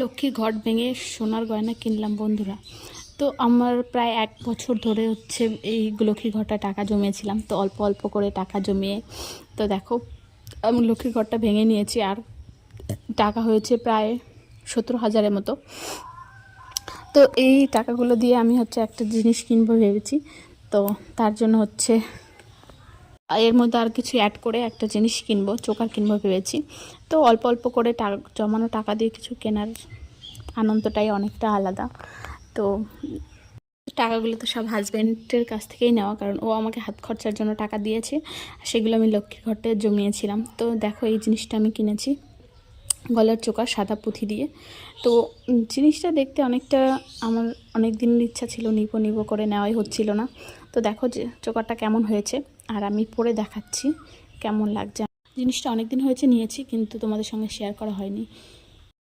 লক্ষ্মীর ঘট ভেঙে সোনার গয়না কিনলাম বন্ধুরা। তো আমার প্রায় 1 বছর ধরে হচ্ছে এই লক্ষ্মীর ঘরটা টাকা জমিয়েছিলাম, তো অল্প অল্প করে টাকা জমিয়ে তো দেখো আমি লক্ষ্মীর ঘরটা ভেঙে নিয়েছি। আর টাকা হয়েছে প্রায় 17,000-এর মতো। তো এই টাকাগুলো দিয়ে আমি হচ্ছে একটা জিনিস কিনবো ভেবেছি। তো তার জন্য হচ্ছে এর মধ্যে আর কিছু অ্যাড করে একটা জিনিস কিনবো, চোকার কিনবো ভেবেছি। তো অল্প অল্প করে জমানো টাকা দিয়ে কিছু কেনার আনন্দটাই অনেকটা আলাদা। তো টাকাগুলো তো সব হাজব্যান্ডের কাছ থেকেই নেওয়া, কারণ ও আমাকে হাত খরচার জন্য টাকা দিয়েছে, সেগুলো আমি লক্ষ্মীর ঘরতে জমিয়েছিলাম। তো দেখো এই জিনিসটা আমি কিনেছি, গলার চোকার সাদা পুঁথি দিয়ে। তো জিনিসটা দেখতে অনেকটা, আমার অনেক দিনের ইচ্ছা ছিল, নিব করে নেওয়াই হচ্ছিল না। তো দেখো যে চোকারটা কেমন হয়েছে, আর আমি পরে দেখাচ্ছি কেমন লাগছে। জিনিসটা অনেক দিন হয়েছে নিয়েছি, কিন্তু তোমাদের সঙ্গে শেয়ার করা হয়নি।